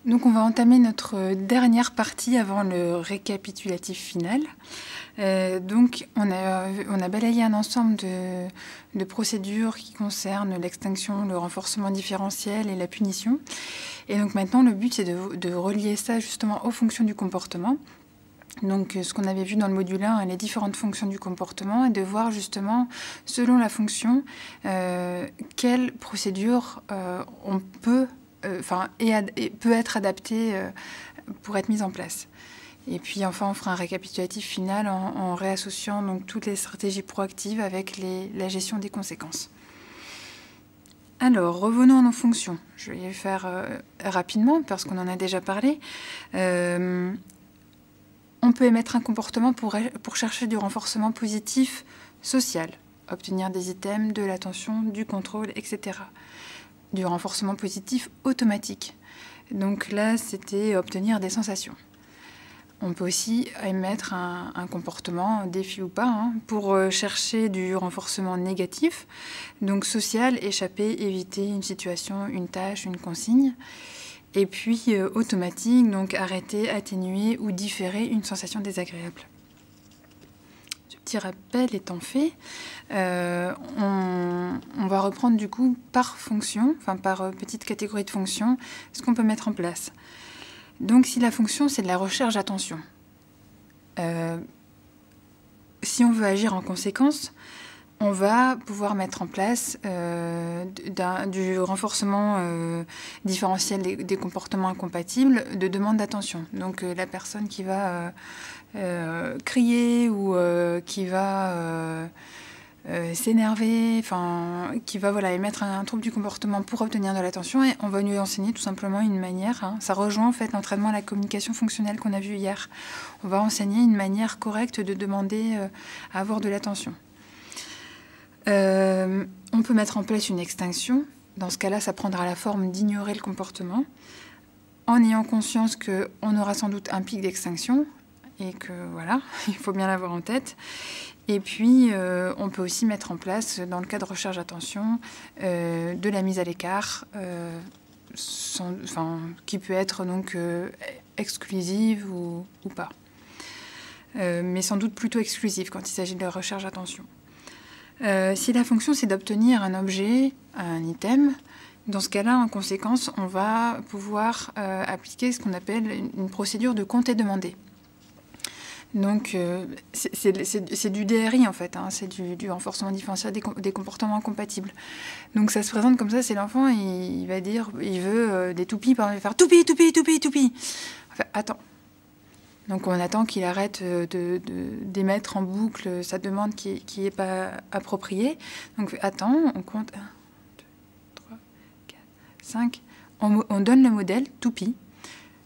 Donc on va entamer notre dernière partie avant le récapitulatif final. Donc on a balayé un ensemble de procédures qui concernent l'extinction, le renforcement différentiel et la punition. Et donc maintenant le but c'est de relier ça justement aux fonctions du comportement. Donc ce qu'on avait vu dans le module 1, les différentes fonctions du comportement, et de voir justement, selon la fonction, quelle procédure on peut peut être adaptée pour être mise en place. Et puis enfin, on fera un récapitulatif final en réassociant donc toutes les stratégies proactives avec la gestion des conséquences. Alors, revenons à nos fonctions. Je vais les faire rapidement parce qu'on en a déjà parlé. On peut émettre un comportement pour chercher du renforcement positif social, obtenir des items, de l'attention, du contrôle, etc. Du renforcement positif automatique. Donc là, c'était obtenir des sensations. On peut aussi émettre un comportement, défi ou pas, pour chercher du renforcement négatif, donc social, échapper, éviter une situation, une tâche, une consigne. Et puis automatique, donc arrêter, atténuer ou différer une sensation désagréable. Ce petit rappel étant fait, on va reprendre du coup par fonction, enfin par petite catégorie de fonctions, ce qu'on peut mettre en place. Donc si la fonction c'est de la recherche d'attention, si on veut agir en conséquence, on va pouvoir mettre en place du renforcement différentiel des comportements incompatibles de demande d'attention. Donc la personne qui va crier ou qui va s'énerver, qui va émettre un trouble du comportement pour obtenir de l'attention, et on va lui enseigner tout simplement une manière, ça rejoint en fait l'entraînement à la communication fonctionnelle qu'on a vu hier. On va enseigner une manière correcte de demander à avoir de l'attention. On peut mettre en place une extinction. Dans ce cas-là, ça prendra la forme d'ignorer le comportement, en ayant conscience qu'on aura sans doute un pic d'extinction, et que voilà, il faut bien l'avoir en tête. Et puis, on peut aussi mettre en place, dans le cas de recherche d'attention, de la mise à l'écart, qui peut être donc exclusive ou pas. Mais sans doute plutôt exclusive quand il s'agit de la recherche d'attention. Si la fonction c'est d'obtenir un objet, un item, dans ce cas-là, en conséquence, on va pouvoir appliquer ce qu'on appelle une procédure de compter demandé. Donc, c'est du DRI en fait, c'est du renforcement différentiel des comportements incompatibles. Donc ça se présente comme ça, c'est l'enfant, il va dire, il veut des toupies, il va faire toupi, toupi, toupi, toupi. Enfin, attends. Donc on attend qu'il arrête d'émettre en boucle sa demande qui n'est pas appropriée. Donc attends, on compte 1, 2, 3, 4, 5. On donne le modèle, toupie.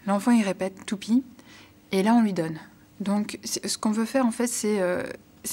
L'enfant il répète toupie. Et là on lui donne. Donc ce qu'on veut faire en fait c'est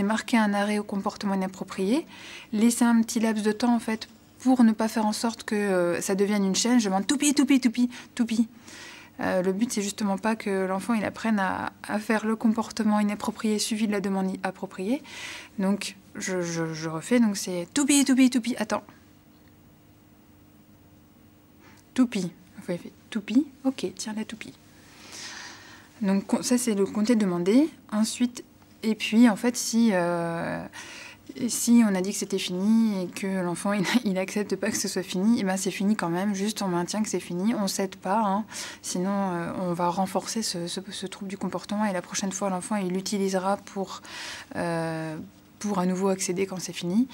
marquer un arrêt au comportement inapproprié, laisser un petit laps de temps en fait pour ne pas faire en sorte que ça devienne une chaîne. Je demande toupie, toupie, toupie, toupie. Le but, c'est justement pas que l'enfant il apprenne à faire le comportement inapproprié suivi de la demande appropriée. Donc, je refais. Donc, c'est toupie, toupie, toupie. Attends. Toupie. Enfin, il fait toupie. Ok, tiens la toupie. Donc, ça, c'est le compter demandé. Ensuite, et puis, en fait, si on a dit que c'était fini et que l'enfant il accepte pas que ce soit fini, et ben c'est fini quand même, juste on maintient que c'est fini, on cède pas, sinon on va renforcer ce trouble du comportement, et la prochaine fois l'enfant il l'utilisera pour à nouveau accéder quand c'est fini.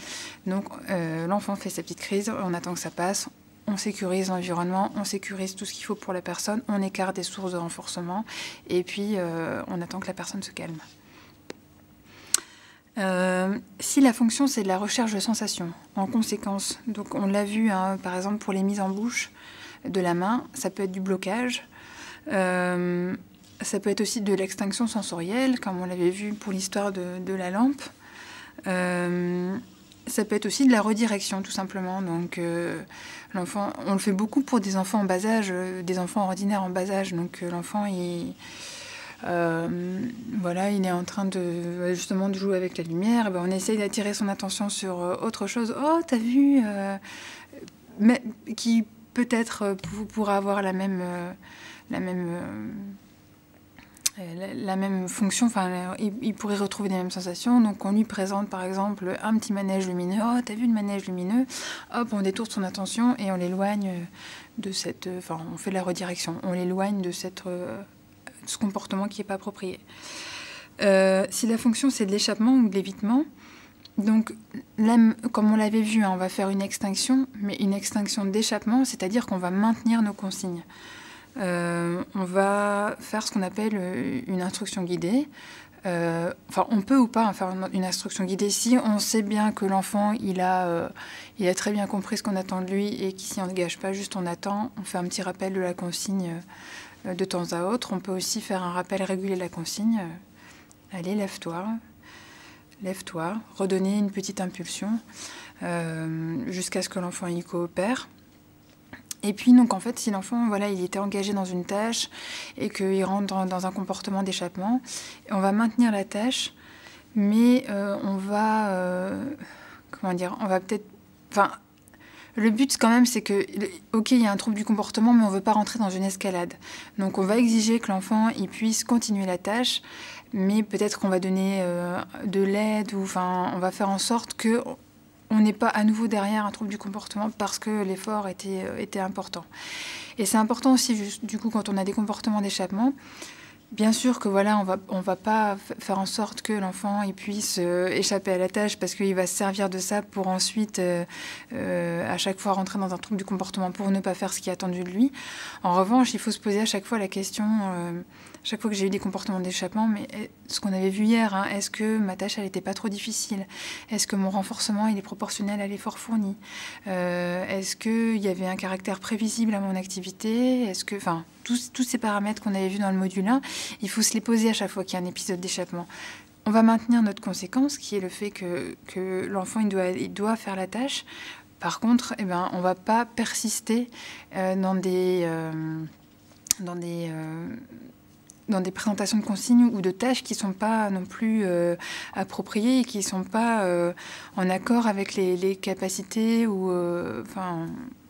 Donc l'enfant fait sa petite crise, on attend que ça passe, on sécurise l'environnement, on sécurise tout ce qu'il faut pour la personne, on écarte des sources de renforcement, et puis on attend que la personne se calme. Si la fonction c'est de la recherche de sensations, en conséquence, donc on l'a vu par exemple pour les mises en bouche de la main, ça peut être du blocage, ça peut être aussi de l'extinction sensorielle, comme on l'avait vu pour l'histoire de la lampe, ça peut être aussi de la redirection tout simplement. Donc l'enfant, on le fait beaucoup pour des enfants en bas âge, des enfants ordinaires en bas âge, donc l'enfant voilà, il est en train justement de jouer avec la lumière, et ben on essaye d'attirer son attention sur autre chose. Oh, t'as vu mais qui peut-être pourra avoir la même fonction, enfin, il pourrait retrouver les mêmes sensations. Donc on lui présente par exemple un petit manège lumineux. Oh, t'as vu le manège lumineux? Hop, on détourne son attention et on l'éloigne de cette... Enfin, on fait la redirection. On l'éloigne de ce comportement qui n'est pas approprié. Si la fonction c'est de l'échappement ou de l'évitement, donc là, comme on l'avait vu, hein, on va faire une extinction, mais une extinction d'échappement, c'est-à-dire qu'on va maintenir nos consignes. On va faire ce qu'on appelle une instruction guidée. Enfin, on peut ou pas faire une instruction guidée si on sait bien que l'enfant il a très bien compris ce qu'on attend de lui et qu'il s'y engage pas, juste on attend, on fait un petit rappel de la consigne de temps à autre. On peut aussi faire un rappel régulier de la consigne. Allez, lève-toi, redonner une petite impulsion jusqu'à ce que l'enfant y coopère. Et puis, donc, en fait, si l'enfant, voilà, il était engagé dans une tâche et qu'il rentre dans un comportement d'échappement, on va maintenir la tâche, mais on va... comment dire? On va peut-être... Enfin, le but, quand même, c'est que... Ok, il y a un trouble du comportement, mais on ne veut pas rentrer dans une escalade. Donc, on va exiger que l'enfant, il puisse continuer la tâche, mais peut-être qu'on va donner de l'aide, ou enfin, on va faire en sorte que... on n'est pas à nouveau derrière un trouble du comportement parce que l'effort était important. Et c'est important aussi, du coup, quand on a des comportements d'échappement, bien sûr que voilà, on va pas faire en sorte que l'enfant il puisse échapper à la tâche parce qu'il va se servir de ça pour ensuite, à chaque fois, rentrer dans un trouble du comportement pour ne pas faire ce qui est attendu de lui. En revanche, il faut se poser à chaque fois la question... chaque fois que j'ai eu des comportements d'échappement, mais ce qu'on avait vu hier, hein, est-ce que ma tâche, elle n'était pas trop difficile? Est-ce que mon renforcement, il est proportionnel à l'effort fourni? Est-ce qu'il y avait un caractère prévisible à mon activité? Est-ce que, enfin, tous ces paramètres qu'on avait vus dans le module 1, il faut se les poser à chaque fois qu'il y a un épisode d'échappement. On va maintenir notre conséquence, qui est le fait que l'enfant, il doit faire la tâche. Par contre, eh ben, on ne va pas persister dans des présentations de consignes ou de tâches qui ne sont pas non plus appropriées et qui ne sont pas en accord avec les capacités ou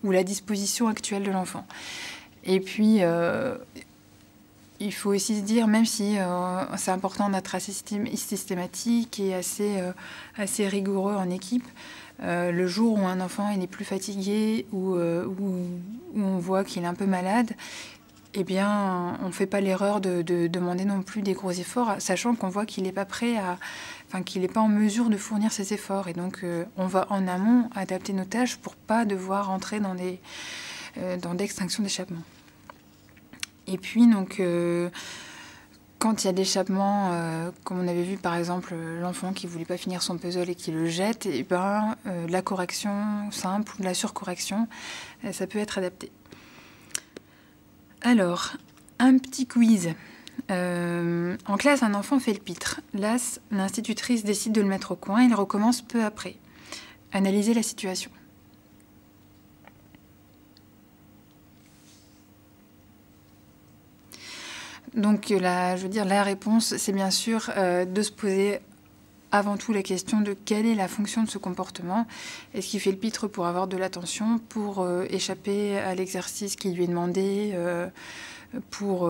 la disposition actuelle de l'enfant. Et puis, il faut aussi se dire, même si c'est important d'être assez systématique et assez rigoureux en équipe, le jour où un enfant il est plus fatigué ou on voit qu'il est un peu malade, eh bien, on ne fait pas l'erreur de demander non plus des gros efforts, sachant qu'on voit qu'il n'est pas prêt qu'il n'est pas en mesure de fournir ses efforts. Et donc, on va en amont adapter nos tâches pour ne pas devoir entrer dans d'extinction d'échappement. Et puis, donc, quand il y a de l'échappement, comme on avait vu par exemple l'enfant qui ne voulait pas finir son puzzle et qui le jette, eh ben, la correction simple ou de la surcorrection, ça peut être adapté. Alors, un petit quiz. En classe, un enfant fait le pitre. Là, l'institutrice décide de le mettre au coin et il recommence peu après. Analysez la situation. Donc, la réponse, c'est bien sûr de se poser avant tout la question de quelle est la fonction de ce comportement. Est-ce qu'il fait le pitre pour avoir de l'attention, pour échapper à l'exercice qui lui est demandé, pour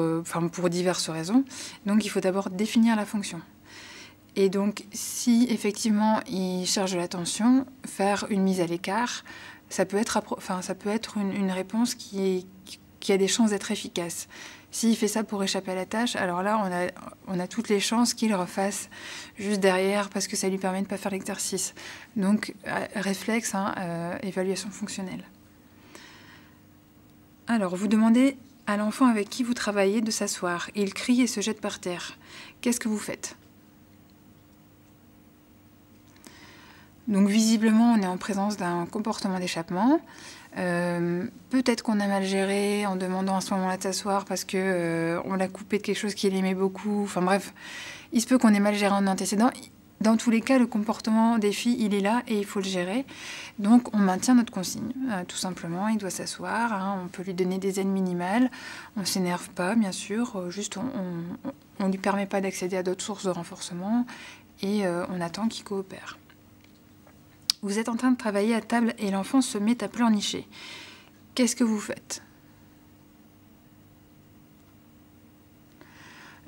diverses raisons. Donc, il faut d'abord définir la fonction. Et donc, si effectivement il cherche de l'attention, faire une mise à l'écart, ça peut être une réponse qui a des chances d'être efficace. S'il fait ça pour échapper à la tâche, alors là, on a toutes les chances qu'il refasse juste derrière parce que ça lui permet de ne pas faire l'exercice. Donc, réflexe, évaluation fonctionnelle. Alors, vous demandez à l'enfant avec qui vous travaillez de s'asseoir. Il crie et se jette par terre. Qu'est-ce que vous faites? Donc, visiblement, on est en présence d'un comportement d'échappement. Peut-être qu'on a mal géré en demandant à ce moment-là de s'asseoir parce que on l'a coupé de quelque chose qu'il aimait beaucoup. Enfin bref, il se peut qu'on ait mal géré en antécédent. Dans tous les cas, le comportement des filles, il est là et il faut le gérer. Donc, on maintient notre consigne, tout simplement. Il doit s'asseoir, hein, on peut lui donner des aides minimales. On ne s'énerve pas, bien sûr. Juste, on ne lui permet pas d'accéder à d'autres sources de renforcement et on attend qu'il coopère. Vous êtes en train de travailler à table et l'enfant se met à pleurnicher. qu'est-ce que vous faites?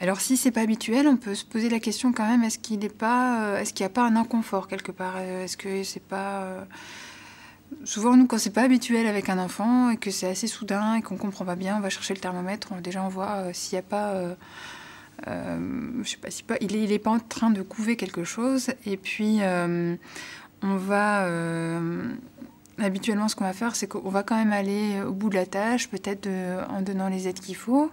Alors si c'est pas habituel, on peut se poser la question quand même, est-ce qu'il n'y a pas un inconfort quelque part? Est-ce que c'est pas... Souvent, nous, quand c'est pas habituel avec un enfant et que c'est assez soudain et qu'on comprend pas bien, on va chercher le thermomètre, déjà on voit s'il n'y a pas... je sais pas, il est pas en train de couver quelque chose. Et puis, on va... habituellement, ce qu'on va faire, c'est qu'on va quand même aller au bout de la tâche, peut-être en donnant les aides qu'il faut.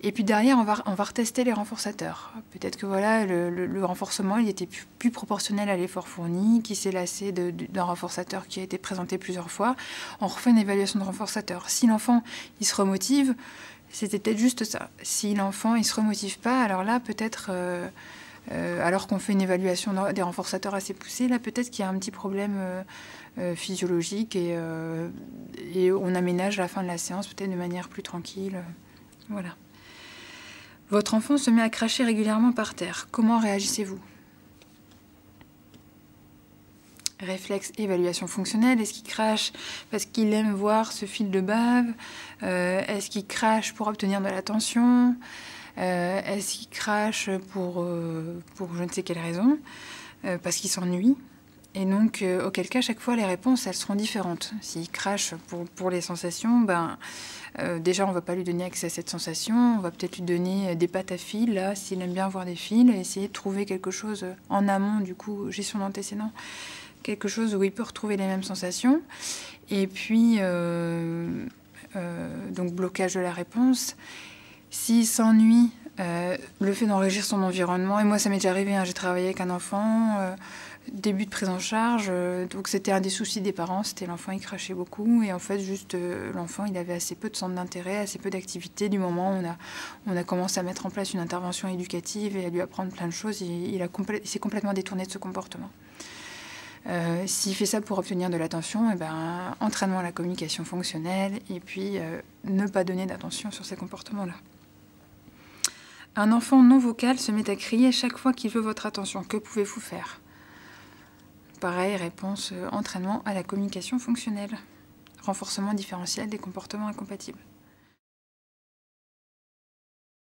Et puis derrière, on va retester les renforçateurs. Peut-être que voilà, le renforcement, il était plus proportionnel à l'effort fourni, qui s'est lassé d'un renforçateur qui a été présenté plusieurs fois. On refait une évaluation de renforçateur. Si l'enfant, il se remotive, c'était peut-être juste ça. Si l'enfant, il se remotive pas, alors là, peut-être, alors qu'on fait une évaluation des renforçateurs assez poussée, là, peut-être qu'il y a un petit problème physiologique et on aménage la fin de la séance peut-être de manière plus tranquille. Voilà. Votre enfant se met à cracher régulièrement par terre. Comment réagissez-vous? Réflexe, évaluation fonctionnelle. Est-ce qu'il crache parce qu'il aime voir ce fil de bave? Est-ce qu'il crache pour obtenir de l'attention? Est-ce qu'il crache pour je ne sais quelle raison? Parce qu'il s'ennuie? Et donc, auquel cas, chaque fois, les réponses, elles seront différentes. S'il crache pour les sensations, déjà, on ne va pas lui donner accès à cette sensation. On va peut-être lui donner des pâtes à fil, là, s'il aime bien voir des fils, et essayer de trouver quelque chose en amont, du coup, gestion d'antécédents, quelque chose où il peut retrouver les mêmes sensations. Et puis, donc, blocage de la réponse. S'il s'ennuie, le fait d'enrichir son environnement, et moi, ça m'est déjà arrivé, hein, j'ai travaillé avec un enfant... début de prise en charge, donc c'était un des soucis des parents, c'était l'enfant il crachait beaucoup et en fait juste l'enfant il avait assez peu de centre d'intérêt, assez peu d'activité. Du moment où on a commencé à mettre en place une intervention éducative et à lui apprendre plein de choses, il s'est complètement détourné de ce comportement. S'il fait ça pour obtenir de l'attention, entraînement à la communication fonctionnelle et puis ne pas donner d'attention sur ces comportements-là. Un enfant non vocal se met à crier chaque fois qu'il veut votre attention. Que pouvez-vous faire? Pareil, réponse entraînement à la communication fonctionnelle. Renforcement différentiel des comportements incompatibles.